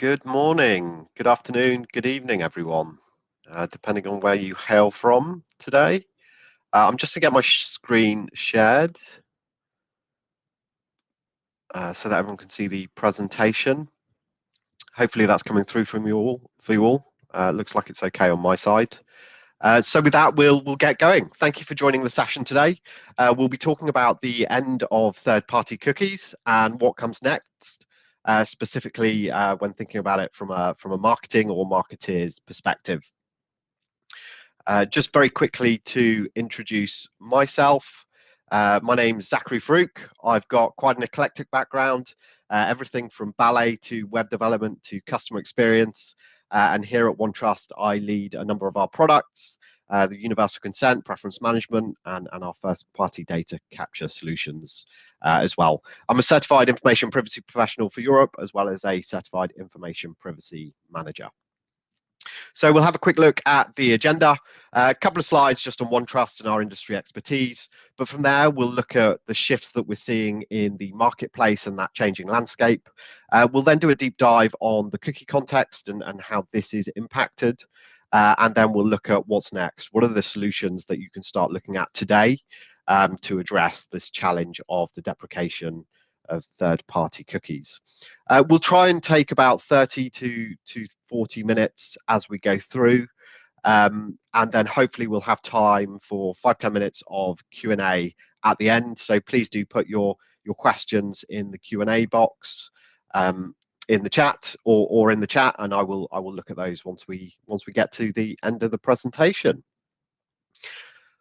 Good morning, good afternoon, good evening, everyone, depending on where you hail from today. I'm just to get my screen shared so that everyone can see the presentation. Hopefully that's coming through from you all, for you all. Looks like it's okay on my side. So with that, we'll get going. Thank you for joining the session today. We'll be talking about the end of third-party cookies and what comes next, specifically when thinking about it from a marketing or marketeer's perspective. Just very quickly to introduce myself. My name's Zachary Faruque. I've got quite an eclectic background, everything from ballet to web development to customer experience. And here at OneTrust, I lead a number of our products, the universal consent, preference management, and our first-party data capture solutions as well. I'm a certified information privacy professional for Europe, as well as a certified information privacy manager. So we'll have a quick look at the agenda, a couple of slides just on OneTrust and our industry expertise. But from there, we'll look at the shifts that we're seeing in the marketplace and that changing landscape. We'll then do a deep dive on the cookie context and how this is impacted. And then we'll look at what's next. What are the solutions that you can start looking at today to address this challenge of the deprecation of third-party cookies. We'll try and take about 30 to 40 minutes as we go through, and then hopefully we'll have time for 5-10 minutes of Q&A at the end. So please do put your questions in the Q&A box in the chat or in the chat, and I will look at those once we get to the end of the presentation.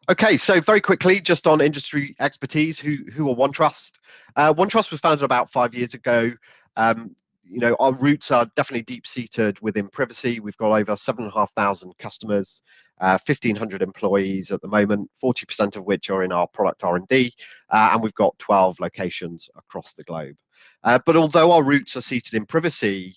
Okay, so very quickly, just on industry expertise, who are OneTrust? OneTrust was founded about 5 years ago. Our roots are definitely deep-seated within privacy. We've got over 7,500 customers, 1,500 employees at the moment, 40% of which are in our product R&D, and we've got 12 locations across the globe. But although our roots are seated in privacy,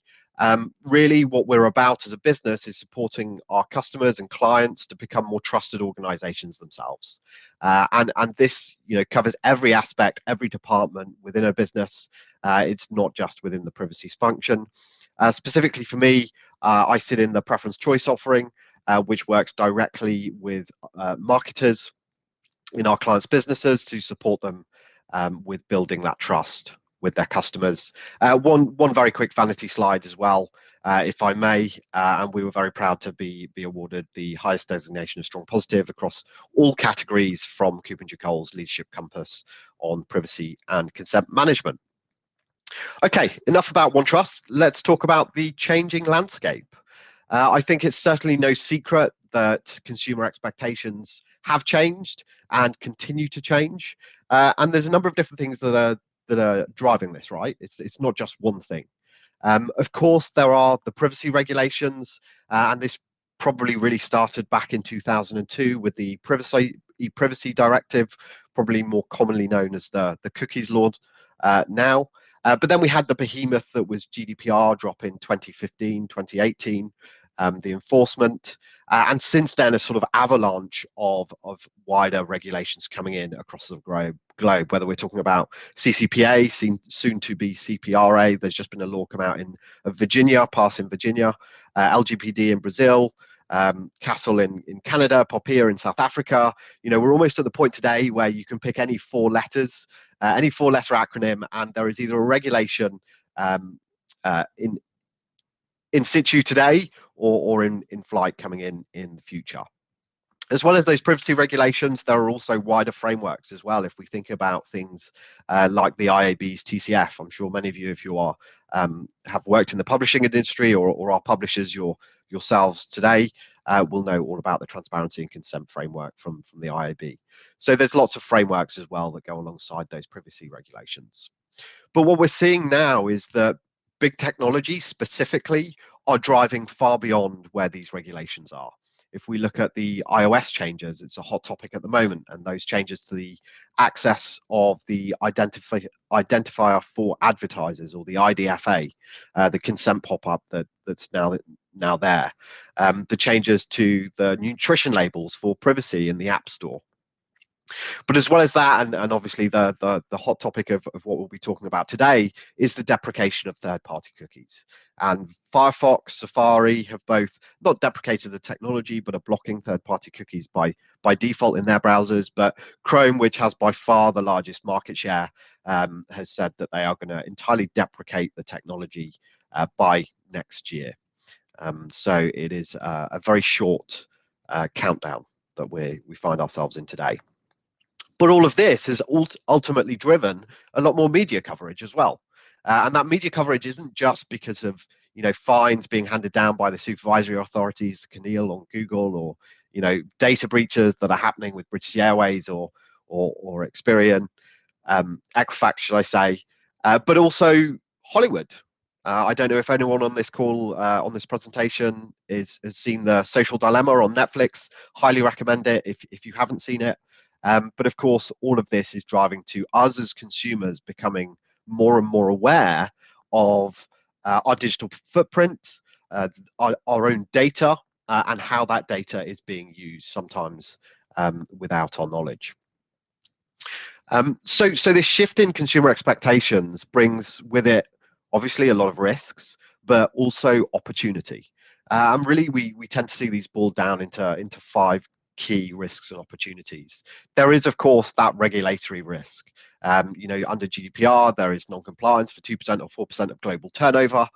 really what we're about as a business is supporting our customers and clients to become more trusted organizations themselves. And this covers every aspect, every department within a business. It's not just within the privacy function. Specifically for me, I sit in the preference choice offering, which works directly with marketers in our clients' businesses to support them with building that trust with their customers. One very quick vanity slide as well, if I may, and we were very proud to be awarded the highest designation of Strong Positive across all categories from KuppingerCole's Leadership Compass on privacy and consent management. Okay, enough about OneTrust. Let's talk about the changing landscape. I think it's certainly no secret that consumer expectations have changed and continue to change. And there's a number of different things that are driving this, right? It's not just one thing. Of course, there are the privacy regulations, and this probably really started back in 2002 with the e-privacy directive, probably more commonly known as the cookies law now. But then we had the behemoth that was GDPR drop in 2015, 2018, the enforcement, and since then a sort of avalanche of wider regulations coming in across the globe, whether we're talking about CCPA, soon to be CPRA. There's just been a law come out in Virginia, passed in Virginia, LGPD in Brazil, Castle in Canada, POPIA in South Africa. We're almost at the point today where you can pick any four letters, any four-letter acronym, and there is either a regulation in situ today or in flight coming in the future. As well as those privacy regulations, there are also wider frameworks as well. If we think about things like the IAB's TCF, I'm sure many of you, if you are have worked in the publishing industry or are publishers yourselves today, will know all about the transparency and consent framework from the IAB. So there's lots of frameworks as well that go alongside those privacy regulations. But what we're seeing now is that big technology specifically are driving far beyond where these regulations are. If we look at the iOS changes, it's a hot topic at the moment, and those changes to the access of the identifier for advertisers, or the IDFA, the consent pop-up that's now there, the changes to the nutrition labels for privacy in the App Store, But as well as that, and obviously the hot topic of what we'll be talking about today is the deprecation of third-party cookies. And Firefox, Safari have both not deprecated the technology, but are blocking third-party cookies by default in their browsers. But Chrome, which has by far the largest market share, has said that they are going to entirely deprecate the technology by next year. So it is a very short countdown that we find ourselves in today. But all of this has ultimately driven a lot more media coverage as well. And that media coverage isn't just because of fines being handed down by the supervisory authorities, CNIL on Google, or data breaches that are happening with British Airways or Experian, Equifax, shall I say, but also Hollywood. I don't know if anyone on this call, on this presentation, has seen The Social Dilemma on Netflix. Highly recommend it if you haven't seen it. But of course, all of this is driving to us as consumers becoming more and more aware of our digital footprint, our own data, and how that data is being used, sometimes without our knowledge. So this shift in consumer expectations brings with it obviously a lot of risks, but also opportunity. And really, we tend to see these boiled down into 5 key risks and opportunities. There is, of course, that regulatory risk. Under GDPR, there is non-compliance for 2% or 4% of global turnover.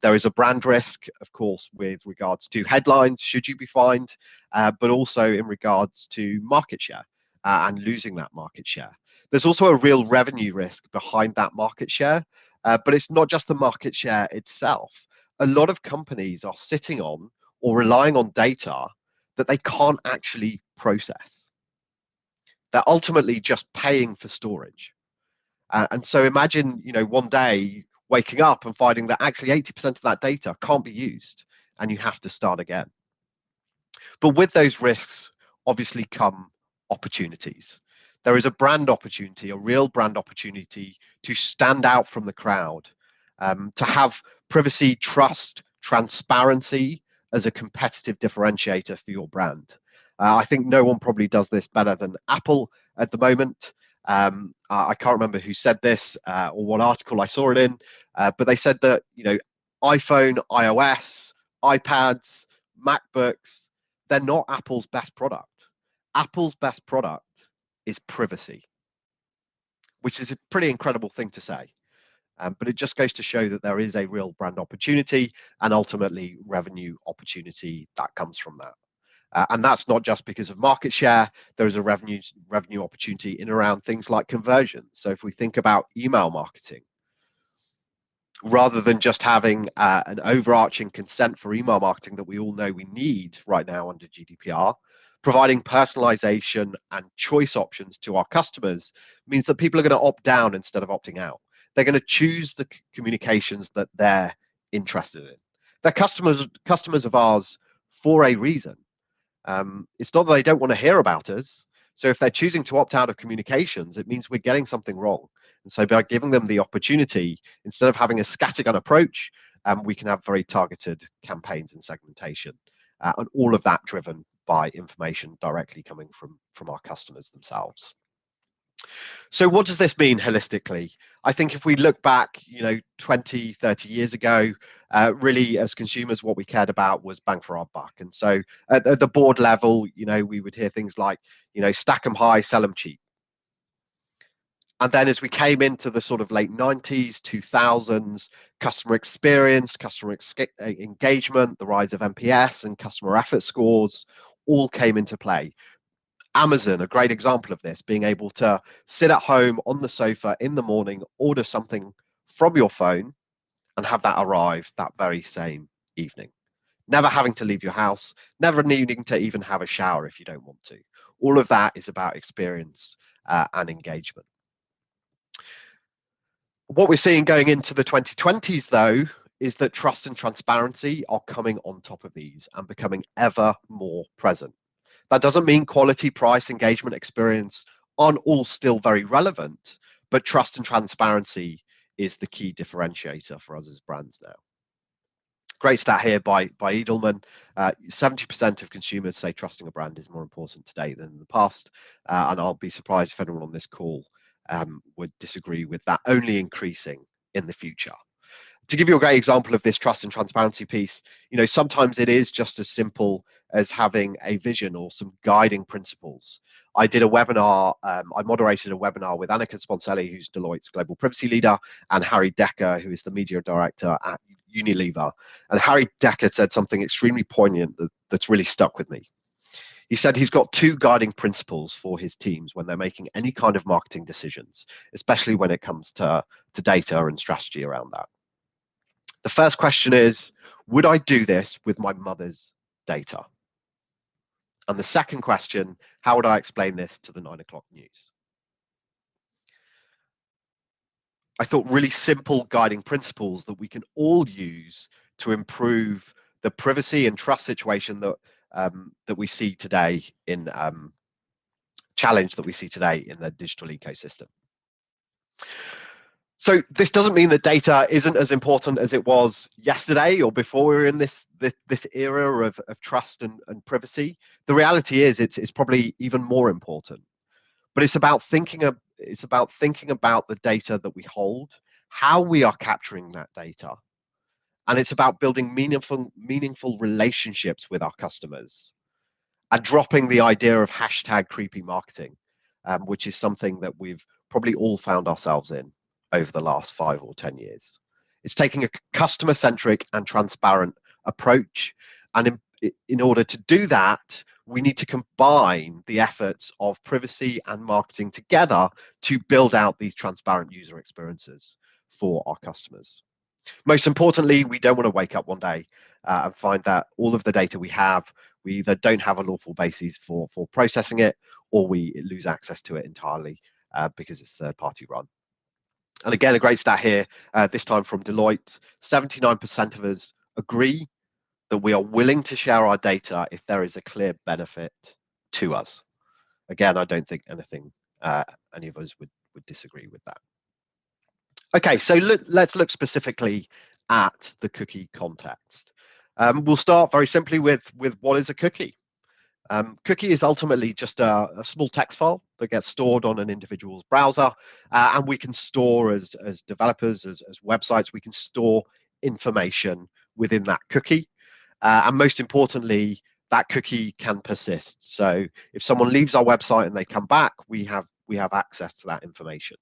There is a brand risk, of course, with regards to headlines, should you be fined, but also in regards to market share and losing that market share. There's also a real revenue risk behind that market share, but it's not just the market share itself. A lot of companies are sitting on or relying on data that they can't actually process. They're ultimately just paying for storage. And so imagine, one day waking up and finding that actually 80% of that data can't be used and you have to start again. But with those risks, obviously come opportunities. There is a brand opportunity, a real brand opportunity to stand out from the crowd, to have privacy, trust, transparency as a competitive differentiator for your brand. I think no one probably does this better than Apple at the moment. I can't remember who said this or what article I saw it in, but they said that iPhone, iOS, iPads, MacBooks, they're not Apple's best product. Apple's best product is privacy, which is a pretty incredible thing to say. But it just goes to show that there is a real brand opportunity and ultimately revenue opportunity that comes from that. And that's not just because of market share. There is a revenue opportunity in around things like conversion. So if we think about email marketing, rather than just having an overarching consent for email marketing that we all know we need right now under GDPR, providing personalization and choice options to our customers means that people are going to opt down instead of opting out. They're going to choose the communications that they're interested in. They're customers of ours for a reason. It's not that they don't want to hear about us. So if they're choosing to opt out of communications, it means we're getting something wrong. And so by giving them the opportunity, instead of having a scattergun approach, we can have very targeted campaigns and segmentation. And all of that driven by information directly coming from our customers themselves. So what does this mean holistically? I think if we look back, 20, 30 years ago, really as consumers, what we cared about was bang for our buck. And so at the board level, we would hear things like, stack them high, sell them cheap. And then as we came into the sort of late 90s, 2000s, customer experience, engagement, the rise of NPS and customer effort scores all came into play. Amazon, a great example of this, being able to sit at home on the sofa in the morning, order something from your phone and have that arrive that very same evening. Never having to leave your house, never needing to even have a shower if you don't want to. All of that is about experience and engagement. What we're seeing going into the 2020s, though, is that trust and transparency are coming on top of these and becoming ever more present. That doesn't mean quality, price, engagement, experience aren't all still very relevant, but trust and transparency is the key differentiator for us as brands now. Great stat here by Edelman. 70% of consumers say trusting a brand is more important today than in the past. And I'll be surprised if anyone on this call would disagree with that only increasing in the future. To give you a great example of this trust and transparency piece, sometimes it is just as simple as having a vision or some guiding principles. I did a webinar, I moderated a webinar with Annika Sponselli, who's Deloitte's global privacy leader, and Harry Decker, who is the media director at Unilever. And Harry Decker said something extremely poignant that's really stuck with me. He said he's got two guiding principles for his teams when they're making any kind of marketing decisions, especially when it comes to data and strategy around that. The first question is, would I do this with my mother's data? And the second question, how would I explain this to the 9 o'clock news? I thought really simple guiding principles that we can all use to improve the privacy and trust situation that we see today in challenge that we see today in the digital ecosystem. So this doesn't mean that data isn't as important as it was yesterday or before we were in this era of trust and privacy. The reality is it's probably even more important. But it's about thinking about the data that we hold, how we are capturing that data, and it's about building meaningful relationships with our customers and dropping the idea of hashtag creepy marketing, which is something that we've probably all found ourselves in over the last 5 or 10 years. It's taking a customer-centric and transparent approach, and in order to do that, we need to combine the efforts of privacy and marketing together to build out these transparent user experiences for our customers. Most importantly, we don't want to wake up one day and find that all of the data we have, we either don't have a lawful basis for processing it, or we lose access to it entirely because it's third-party run. And again, a great stat here, this time from Deloitte, 79% of us agree that we are willing to share our data if there is a clear benefit to us. Again, I don't think any of us would disagree with that. Okay, so let's look specifically at the cookie context. We'll start very simply with what is a cookie. Cookie is ultimately just a small text file that gets stored on an individual's browser, and we can store as developers, as websites, we can store information within that cookie. And most importantly, that cookie can persist. So if someone leaves our website and they come back, we have access to that information.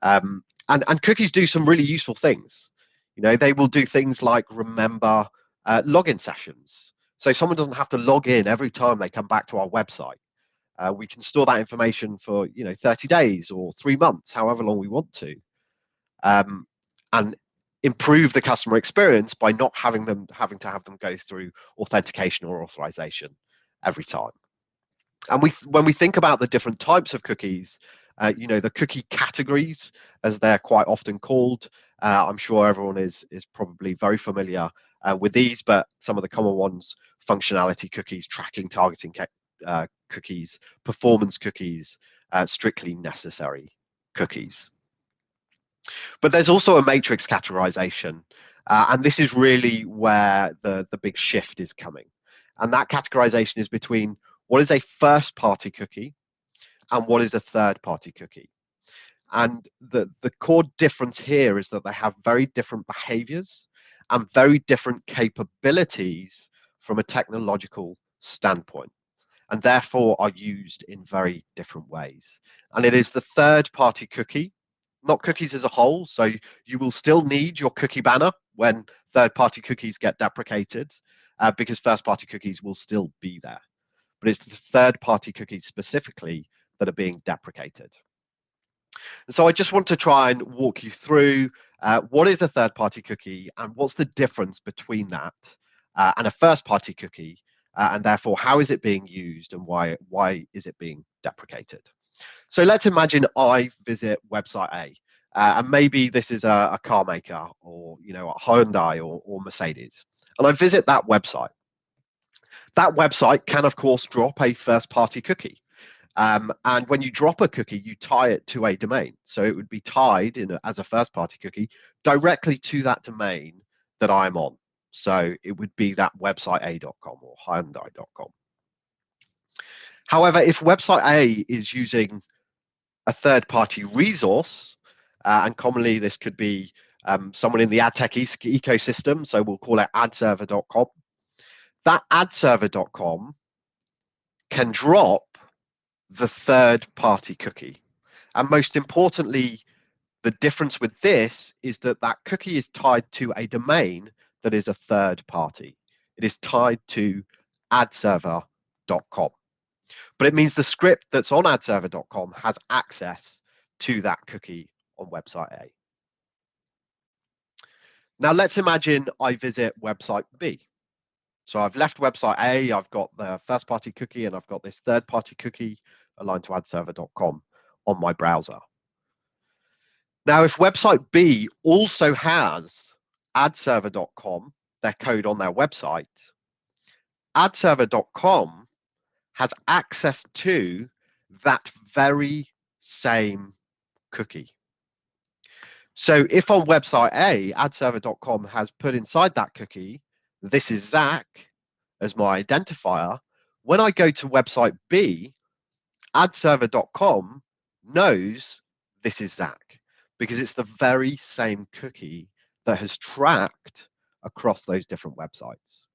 And cookies do some really useful things. They will do things like remember login sessions. So someone doesn't have to log in every time they come back to our website. We can store that information for 30 days or 3 months, however long we want to, and improve the customer experience by not having to have them go through authentication or authorization every time. And when we think about the different types of cookies, the cookie categories, as they're quite often called, I'm sure everyone is probably very familiar with these, but some of the common ones: functionality cookies, tracking, targeting cookies, performance cookies, strictly necessary cookies. But there's also a matrix categorization, and this is really where the big shift is coming. And that categorization is between what is a first-party cookie and what is a third-party cookie. And the core difference here is that they have very different behaviors and very different capabilities from a technological standpoint, and therefore are used in very different ways. And it is the third-party cookie, not cookies as a whole. So you will still need your cookie banner when third-party cookies get deprecated, because first-party cookies will still be there. But it's the third-party cookies specifically that are being deprecated. And so I just want to try and walk you through what is a third-party cookie and what's the difference between that and a first-party cookie, and therefore how is it being used and why is it being deprecated. So let's imagine I visit website A, and maybe this is a car maker, or a Hyundai or Mercedes, and I visit that website. That website can, of course, drop a first-party cookie. And when you drop a cookie, you tie it to a domain. So it would be tied as a first-party cookie directly to that domain that I'm on. So it would be that website a.com or Hyundai.com. However, if website A is using a third-party resource, and commonly this could be someone in the ad tech ecosystem, so we'll call it adserver.com, that adserver.com can drop the third-party cookie. And most importantly, the difference with this is that that cookie is tied to a domain that is a third party. It is tied to adserver.com. But it means the script that's on adserver.com has access to that cookie on website A. Now let's imagine I visit website B. So I've left website A, I've got the first party cookie, and I've got this third party cookie aligned to adserver.com on my browser. Now, if website B also has adserver.com, their code on their website, adserver.com has access to that very same cookie. So if on website A, adserver.com has put inside that cookie, this is Zach as my identifier, when I go to website B, adserver.com knows this is Zach because it's the very same cookie that has tracked across those different websites.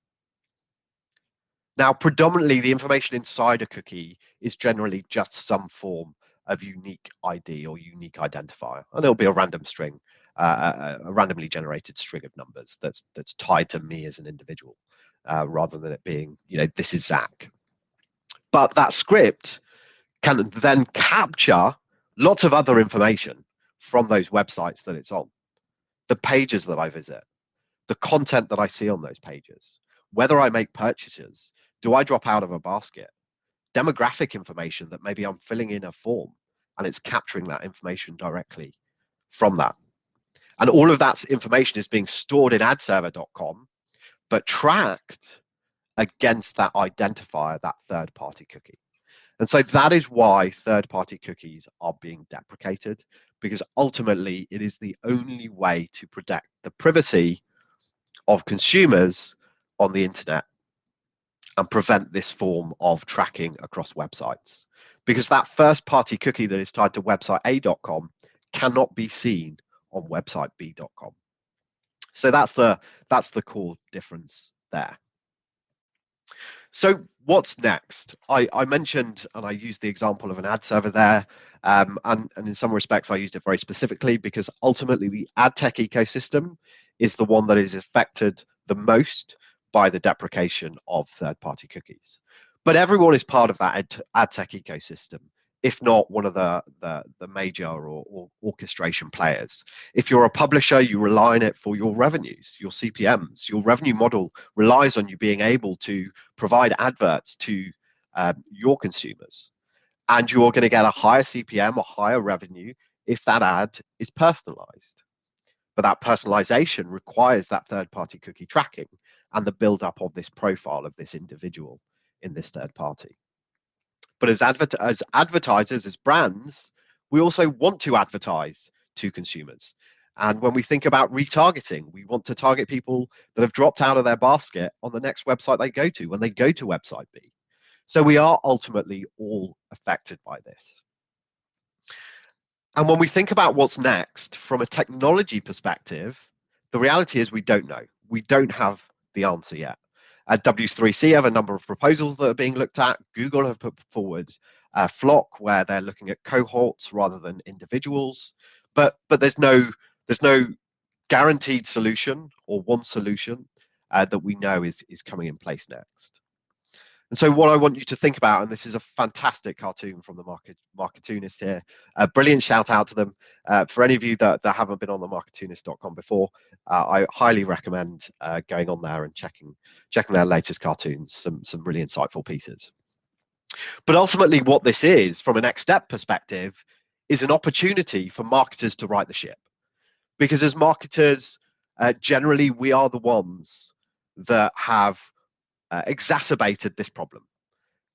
Now, predominantly the information inside a cookie is generally just some form of unique ID or unique identifier, and it'll be a random string, a randomly generated string of numbers that's tied to me as an individual, rather than it being, this is Zach. But that script can then capture lots of other information from those websites that it's on, the pages that I visit, the content that I see on those pages, whether I make purchases, do I drop out of a basket, demographic information that maybe I'm filling in a form and it's capturing that information directly from that. And all of that information is being stored in adserver.com, but tracked against that identifier, that third-party cookie. And so that is why third-party cookies are being deprecated, because ultimately it is the only way to protect the privacy of consumers on the internet and prevent this form of tracking across websites. Because that first-party cookie that is tied to website A.com cannot be seen on website B.com. So that's the core difference there. So what's next? I mentioned, and I used the example of an ad server there, and in some respects I used it very specifically because ultimately the ad tech ecosystem is the one that is affected the most by the deprecation of third-party cookies. But everyone is part of that ad tech ecosystem, if not one of the major or orchestration players. If you're a publisher, you rely on it for your revenues, your CPMs. Your revenue model relies on you being able to provide adverts to your consumers. And you're going to get a higher CPM or higher revenue if that ad is personalized. But that personalization requires that third-party cookie tracking and the build-up of this profile of this individual in this third party. But as advertisers, as brands, we also want to advertise to consumers. And when we think about retargeting, we want to target people that have dropped out of their basket on the next website they go to when they go to website B. So we are ultimately all affected by this. And when we think about what's next from a technology perspective, the reality is we don't know. We don't have the answer yet. At W3C have a number of proposals that are being looked at. Google have put forward Flock, where they're looking at cohorts rather than individuals. But there's no guaranteed solution or one solution that we know is coming in place next. And so what I want you to think about, and this is a fantastic cartoon from the Marketoonists here, a brilliant shout out to them. For any of you that haven't been on the marketoonist.com before, I highly recommend going on there and checking their latest cartoons, some really insightful pieces. But ultimately what this is, from a next step perspective, is an opportunity for marketers to right the ship. Because as marketers, generally we are the ones that have exacerbated this problem.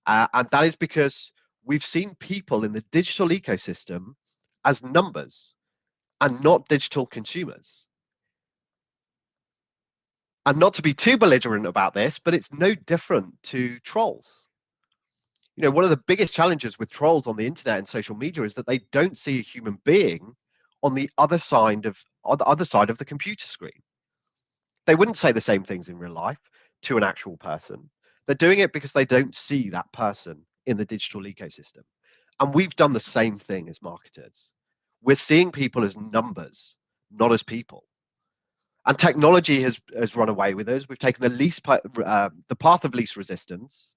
And that is because we've seen people in the digital ecosystem as numbers and not digital consumers. And not to be too belligerent about this, but it's no different to trolls. One of the biggest challenges with trolls on the internet and social media is that they don't see a human being on the other side of the computer screen. They wouldn't say the same things in real life to an actual person. They're doing it because they don't see that person in the digital ecosystem. And we've done the same thing as marketers. We're seeing people as numbers, not as people. And technology has run away with us. We've taken the path of least resistance,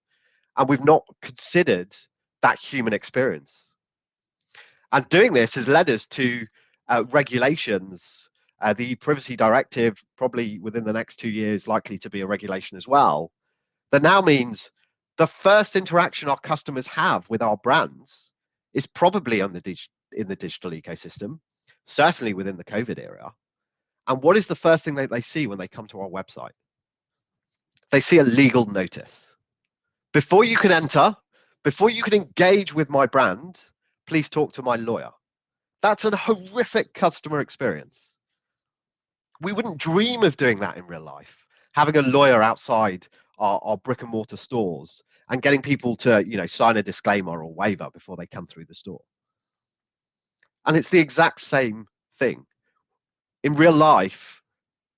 and we've not considered that human experience. And doing this has led us to regulations. The Privacy Directive, probably within the next 2 years, likely to be a regulation as well. That now means the first interaction our customers have with our brands is probably in the digital ecosystem, certainly within the COVID era. And what is the first thing that they see when they come to our website? They see a legal notice. Before you can enter, before you can engage with my brand, please talk to my lawyer. That's a horrific customer experience. We wouldn't dream of doing that in real life, having a lawyer outside our brick and mortar stores and getting people to sign a disclaimer or waiver before they come through the store. And it's the exact same thing. In real life,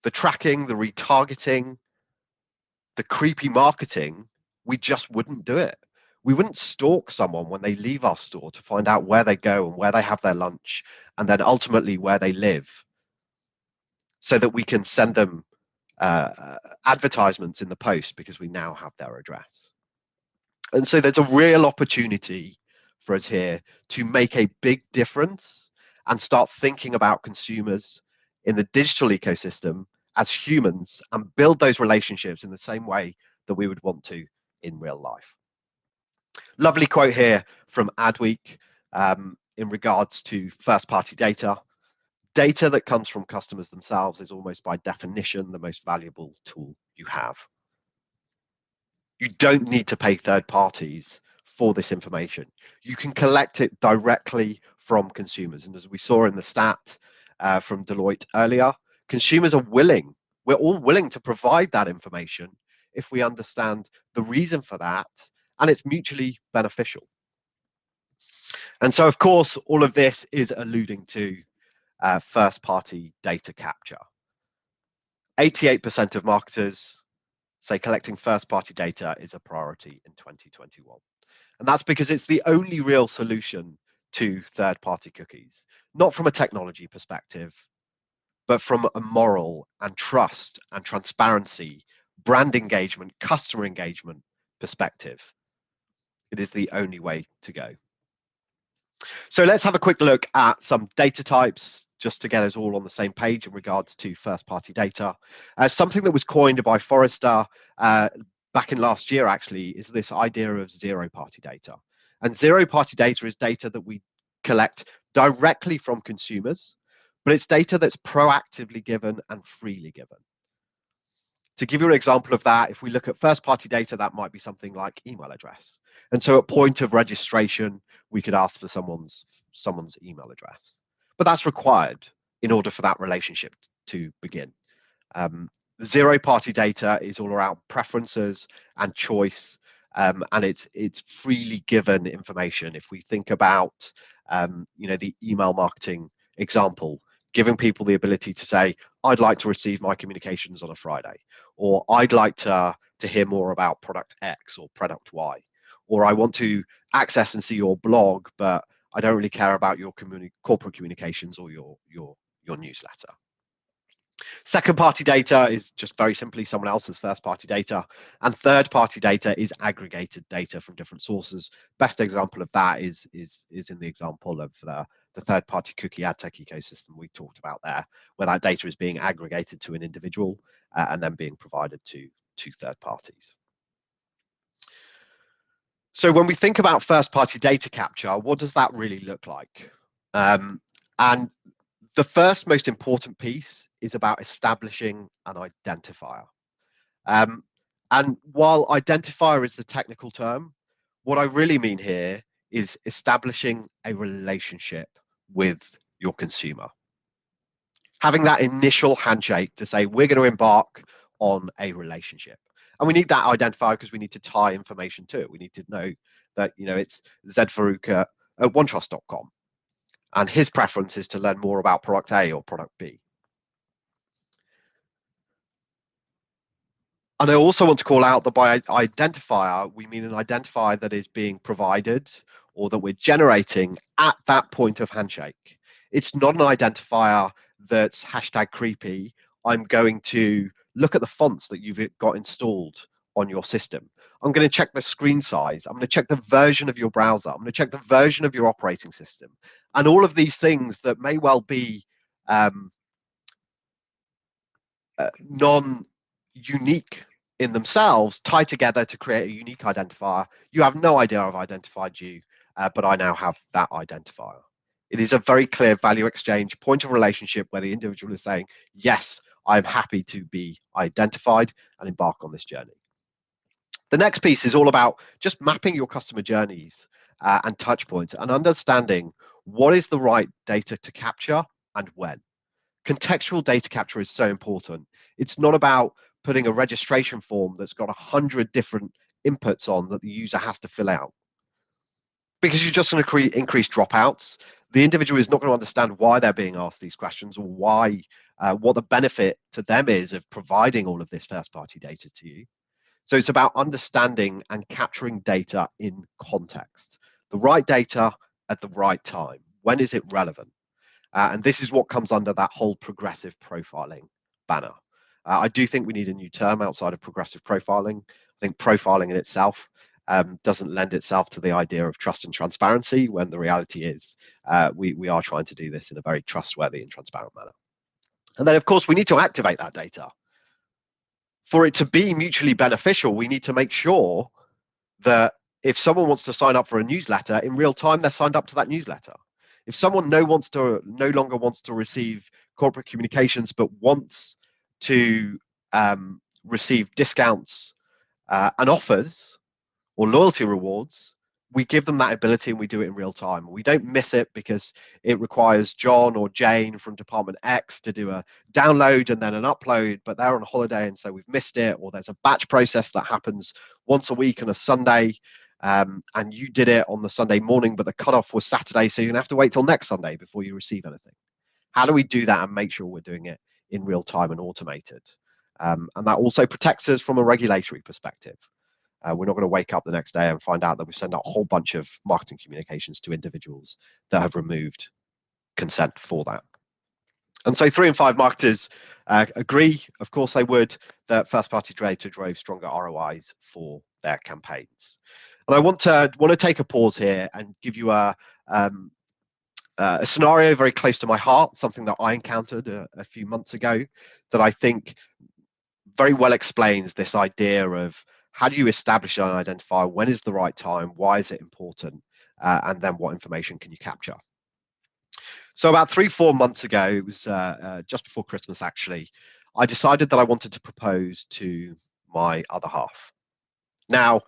the tracking, the retargeting, the creepy marketing, we just wouldn't do it. We wouldn't stalk someone when they leave our store to find out where they go and where they have their lunch, and then ultimately where they live, so that we can send them advertisements in the post because we now have their address. And so there's a real opportunity for us here to make a big difference and start thinking about consumers in the digital ecosystem as humans and build those relationships in the same way that we would want to in real life. Lovely quote here from Adweek in regards to first-party data. Data that comes from customers themselves is almost by definition the most valuable tool you have. You don't need to pay third parties for this information. You can collect it directly from consumers. And as we saw in the stat from Deloitte earlier, consumers are willing, we're all willing to provide that information if we understand the reason for that, and it's mutually beneficial. And so, of course, all of this is alluding to first-party data capture. 88% of marketers say collecting first-party data is a priority in 2021. And that's because it's the only real solution to third-party cookies, not from a technology perspective, but from a moral and trust and transparency, brand engagement, customer engagement perspective. It is the only way to go. So let's have a quick look at some data types just to get us all on the same page in regards to first-party data. Something that was coined by Forrester back in last year actually is this idea of zero-party data. And zero-party data is data that we collect directly from consumers, but it's data that's proactively given and freely given. To give you an example of that, if we look at first-party data, that might be something like email address. And so at point of registration, we could ask for someone's email address. But that's required in order for that relationship to begin. Zero-party data is all around preferences and choice, and it's freely given information. If we think about the email marketing example, giving people the ability to say, I'd like to receive my communications on a Friday, or I'd like to hear more about product X or product Y, or I want to access and see your blog, but I don't really care about your corporate communications or your newsletter. Second-party data is just very simply someone else's first-party data, and third-party data is aggregated data from different sources. Best example of that is in the example of the third-party cookie ad tech ecosystem we talked about there, where that data is being aggregated to an individual and then being provided to third parties. So when we think about first-party data capture, what does that really look like? And the first most important piece is about establishing an identifier. And while identifier is the technical term, what I really mean here is establishing a relationship with your consumer. Having that initial handshake to say, we're going to embark on a relationship. And we need that identifier because we need to tie information to it. We need to know that, it's Faruque at OneTrust.com, and his preference is to learn more about product A or product B. And I also want to call out that by identifier, we mean an identifier that is being provided or that we're generating at that point of handshake. It's not an identifier that's hashtag creepy. I'm going to look at the fonts that you've got installed on your system. I'm going to check the screen size. I'm going to check the version of your browser. I'm going to check the version of your operating system. And all of these things that may well be non-unique in themselves tie together to create a unique identifier. You have no idea I've identified you, but I now have that identifier. It is a very clear value exchange, point of relationship where the individual is saying, yes, I'm happy to be identified and embark on this journey. The next piece is all about just mapping your customer journeys and touch points and understanding what is the right data to capture and when. Contextual data capture is so important. It's not about putting a registration form that's got 100 different inputs on that the user has to fill out, because you're just going to increase dropouts. The individual is not going to understand why they're being asked these questions or why, what the benefit to them is of providing all of this first-party data to you. So it's about understanding and capturing data in context, the right data at the right time. When is it relevant? And this is what comes under that whole progressive profiling banner. I do think we need a new term outside of progressive profiling. I think profiling in itself doesn't lend itself to the idea of trust and transparency, when the reality is we are trying to do this in a very trustworthy and transparent manner. And then, of course, we need to activate that data. For it to be mutually beneficial, we need to make sure that if someone wants to sign up for a newsletter, in real time, they're signed up to that newsletter. If someone no longer wants to receive corporate communications, but wants to receive discounts and offers or loyalty rewards, we give them that ability and we do it in real time. We don't miss it because it requires John or Jane from Department X to do a download and then an upload, but they're on holiday and so we've missed it, or there's a batch process that happens once a week on a Sunday. And you did it on the Sunday morning, but the cutoff was Saturday, so you're gonna have to wait till next Sunday before you receive anything. How do we do that and make sure we're doing it in real time and automated? And that also protects us from a regulatory perspective. We're not going to wake up the next day and find out that we send out a whole bunch of marketing communications to individuals that have removed consent for that. And so 3 in 5 marketers agree, of course they would, that first-party data drove stronger ROIs for their campaigns. And I want to take a pause here and give you a scenario very close to my heart, something that I encountered a few months ago that I think very well explains this idea of how do you establish and identify when is the right time, why is it important, and then what information can you capture. So about 3-4 months ago, it was just before Christmas actually, I decided that I wanted to propose to my other half. Now,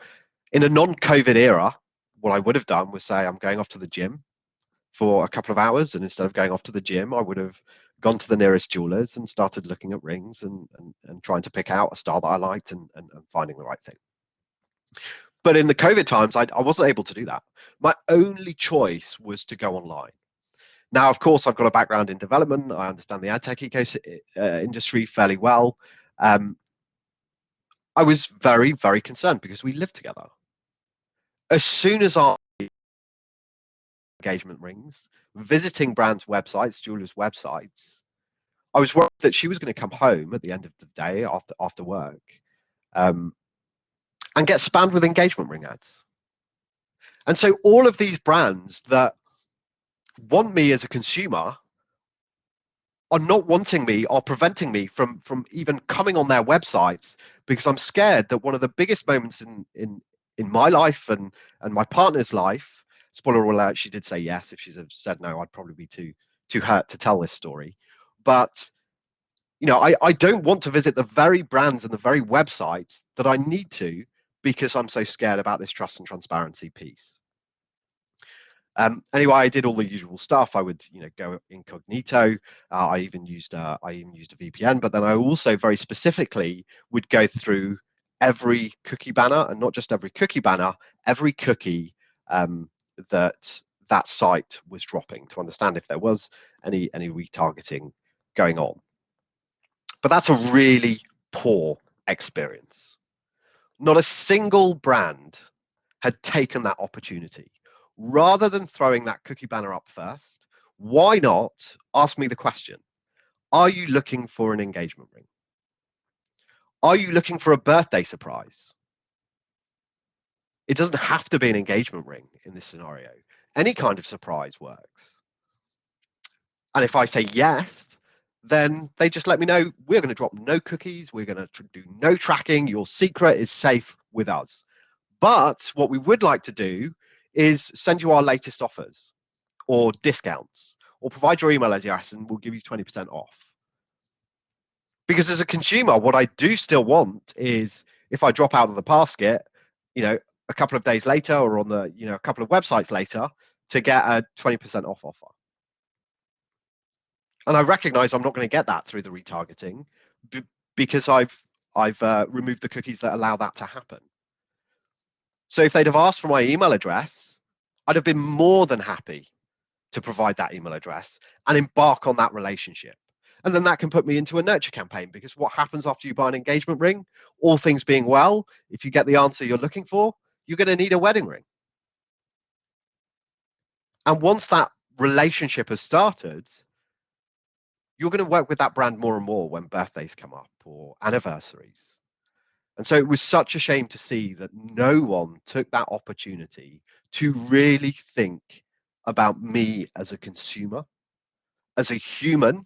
in a non-COVID era, what I would have done was say I'm going off to the gym for a couple of hours, and instead of going off to the gym, I would have gone to the nearest jewelers and started looking at rings and trying to pick out a style that I liked and finding the right thing. But in the COVID times, I wasn't able to do that. My only choice was to go online. Now, of course, I've got a background in development. I understand the ad tech industry fairly well. I was very, very concerned because we lived together. As soon as our engagement rings, visiting brands' websites, jewelers' websites, I was worried that she was going to come home at the end of the day after work and get spammed with engagement ring ads. And so all of these brands that want me as a consumer are not wanting me or preventing me from even coming on their websites, because I'm scared that one of the biggest moments in my life and my partner's life, spoiler alert, she did say yes. If she'd have said no, I'd probably be too hurt to tell this story. But I don't want to visit the very brands and the very websites that I need to, because I'm so scared about this trust and transparency piece. Anyway, I did all the usual stuff. I would, go incognito. I even used a VPN, but then I also very specifically would go through every cookie banner, and not just every cookie banner, every cookie that site was dropping, to understand if there was any retargeting going on. But that's a really poor experience. Not a single brand had taken that opportunity. Rather than throwing that cookie banner up first, why not ask me the question, are you looking for an engagement ring? Are you looking for a birthday surprise? It doesn't have to be an engagement ring in this scenario. Any kind of surprise works. And if I say yes, then they just let me know, we're going to drop no cookies, we're going to do no tracking, your secret is safe with us. But what we would like to do is send you our latest offers or discounts, or provide your email address and we'll give you 20% off. Because as a consumer, what I do still want is, if I drop out of the basket, a couple of days later, or on the, a couple of websites later, to get a 20% off offer. And I recognize I'm not going to get that through the retargeting because I've removed the cookies that allow that to happen. So if they'd have asked for my email address, I'd have been more than happy to provide that email address and embark on that relationship. And then that can put me into a nurture campaign, because what happens after you buy an engagement ring, all things being well, if you get the answer you're looking for, you're going to need a wedding ring. And once that relationship has started, you're going to work with that brand more and more when birthdays come up or anniversaries. And so it was such a shame to see that no one took that opportunity to really think about me as a consumer, as a human,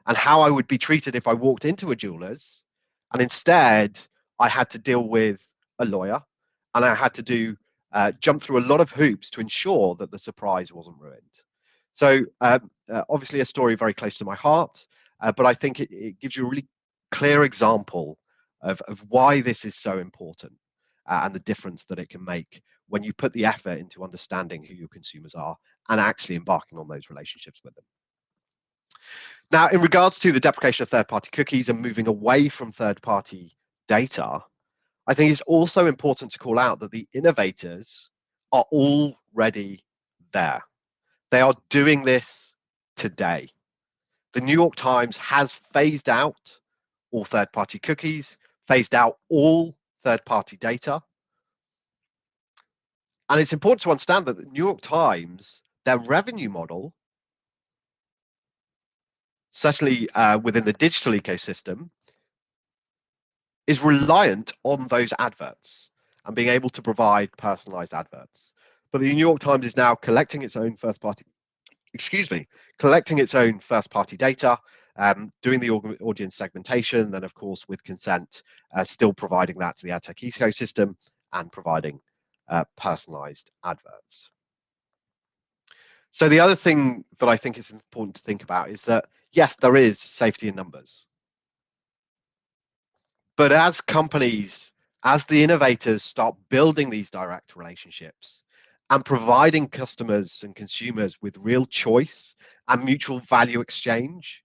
and how I would be treated if I walked into a jeweler's. And instead, I had to deal with a lawyer, and I had to jump through a lot of hoops to ensure that the surprise wasn't ruined. So obviously a story very close to my heart, but I think it gives you a really clear example of why this is so important, and the difference that it can make when you put the effort into understanding who your consumers are and actually embarking on those relationships with them. Now, in regards to the deprecation of third-party cookies and moving away from third-party data, I think it's also important to call out that the innovators are already there. They are doing this today. The New York Times has phased out all third-party cookies, phased out all third-party data. And it's important to understand that the New York Times, their revenue model, certainly within the digital ecosystem, is reliant on those adverts and being able to provide personalized adverts. But the New York Times is now collecting its own first-party data, doing the audience segmentation, then of course with consent, still providing that to the ad tech ecosystem and providing personalized adverts. So the other thing that I think is important to think about is that, yes, there is safety in numbers. But as companies, as the innovators start building these direct relationships and providing customers and consumers with real choice and mutual value exchange,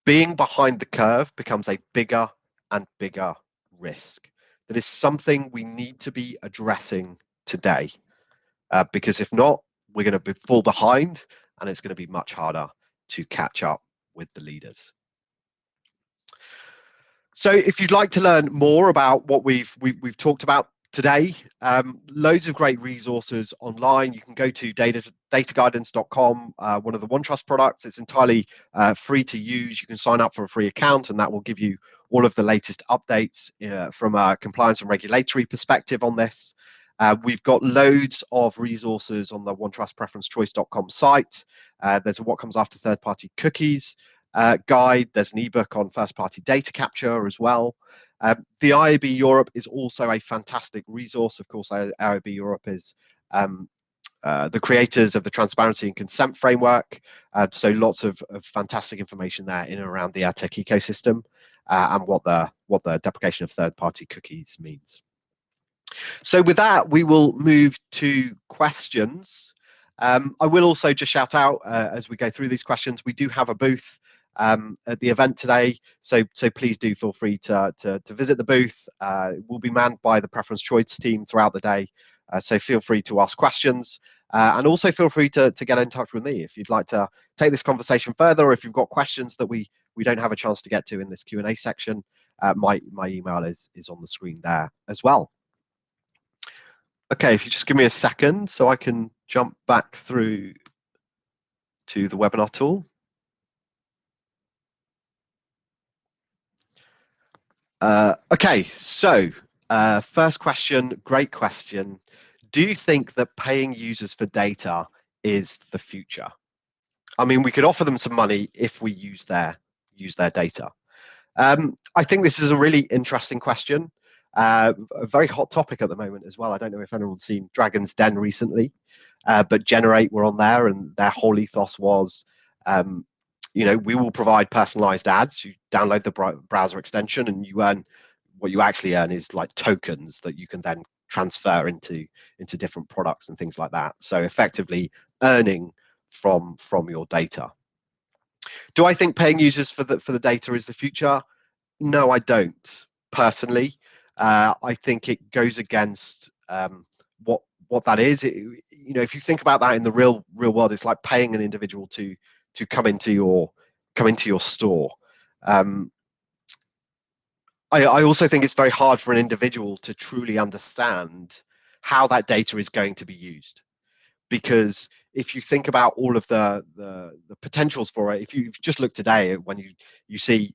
being behind the curve becomes a bigger and bigger risk. That is something we need to be addressing today, because if not, we're going to fall behind and it's going to be much harder to catch up with the leaders. So if you'd like to learn more about what we've talked about today, loads of great resources online. You can go to dataguidance.com, one of the OneTrust products. It's entirely free to use. You can sign up for a free account, and that will give you all of the latest updates from a compliance and regulatory perspective on this. We've got loads of resources on the OneTrustPreferenceChoice.com site. There's a what comes after third-party cookies guide. There's an ebook on first-party data capture as well. The IAB Europe is also a fantastic resource. Of course, IAB Europe is the creators of the transparency and consent framework. So lots of fantastic information there in and around the ad tech ecosystem and what the deprecation of third-party cookies means. So with that, we will move to questions. I will also just shout out as we go through these questions, we do have a booth at the event today, so please do feel free to visit the booth. It will be manned by the preference choice team throughout the day, so feel free to ask questions, and also feel free to get in touch with me if you'd like to take this conversation further, or if you've got questions that we don't have a chance to get to in this Q&A section. My email is on the screen there as well. Okay, if you just give me a second so I can jump back through to the webinar tool. Okay, so first question, great question. Do you think that paying users for data is the future? I mean, we could offer them some money if we use their data. I think this is a really interesting question. A very hot topic at the moment as well. I don't know if anyone's seen Dragon's Den recently, but Generate were on there, and their whole ethos was, we will provide personalized ads. You download the browser extension, and you earn what you actually earn is like tokens that you can then transfer into different products and things like that. So effectively earning from your data. Do I think paying users for the data is the future? No, I don't personally. I think it goes against what that is. If you think about that in the real world, it's like paying an individual to come into your store. I also think it's very hard for an individual to truly understand how that data is going to be used, because if you think about all of the potentials for it, if you just look today, when you see,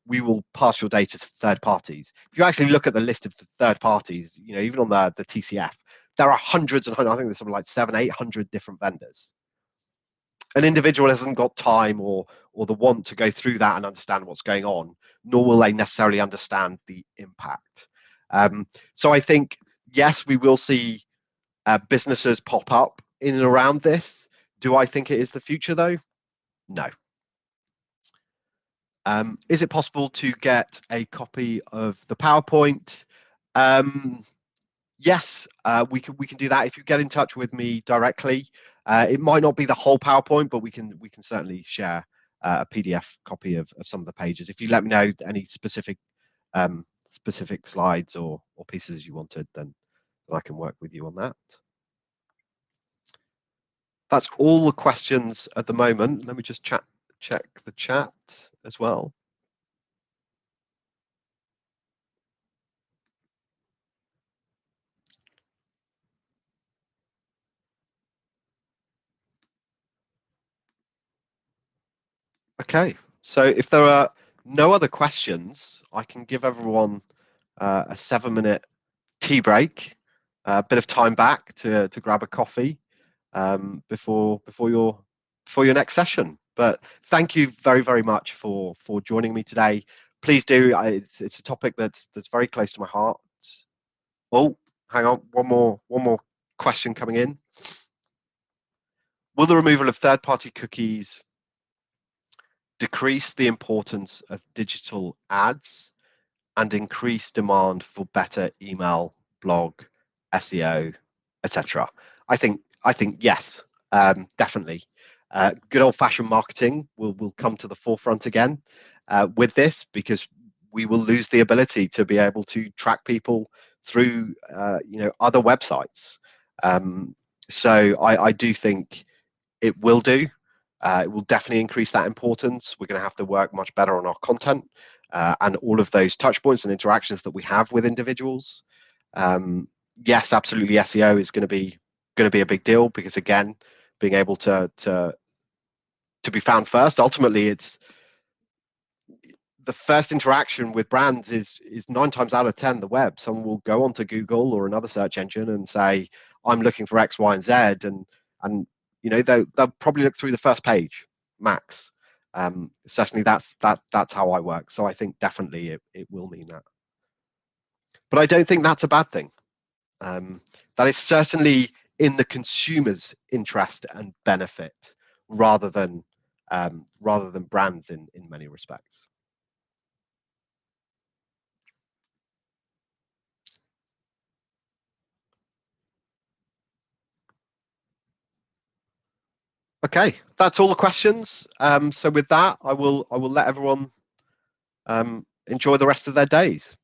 we will pass your data to third parties. If you actually look at the list of the third parties, even on the TCF, there are hundreds and hundreds, I think there's something like 700-800 different vendors. An individual hasn't got time or the want to go through that and understand what's going on, nor will they necessarily understand the impact. So I think, yes, we will see businesses pop up in and around this. Do I think it is the future though? No. Is it possible to get a copy of the PowerPoint? Yes, we can do that if you get in touch with me directly. It might not be the whole PowerPoint, but we can certainly share a PDF copy of some of the pages. If you let me know any specific slides or pieces you wanted, then I can work with you on that. That's all the questions at the moment. Let me just check the chat as well. Okay, so if there are no other questions, I can give everyone a 7-minute tea break, a bit of time back to grab a coffee before your next session. But thank you very, very much for joining me today. Please do. It's a topic that's very close to my heart. Oh, hang on, one more question coming in. Will the removal of third-party cookies decrease the importance of digital ads and increase demand for better email, blog, SEO, etc.? I think yes, definitely. Good old-fashioned marketing will come to the forefront again with this, because we will lose the ability to be able to track people through other websites. So I do think it will do. It will definitely increase that importance. We're going to have to work much better on our content and all of those touch points and interactions that we have with individuals. Yes, absolutely, SEO is going to be a big deal, because again, being able to be found first, ultimately it's the first interaction with brands is 9 times out of 10 the web. Someone will go onto Google or another search engine and say, I'm looking for X, Y, and Z, and they'll probably look through the first page max. Certainly that's how I work. So I think definitely it will mean that. But I don't think that's a bad thing. That is certainly in the consumer's interest and benefit, rather than brands in many respects. Okay, that's all the questions. So with that, I will let everyone enjoy the rest of their days.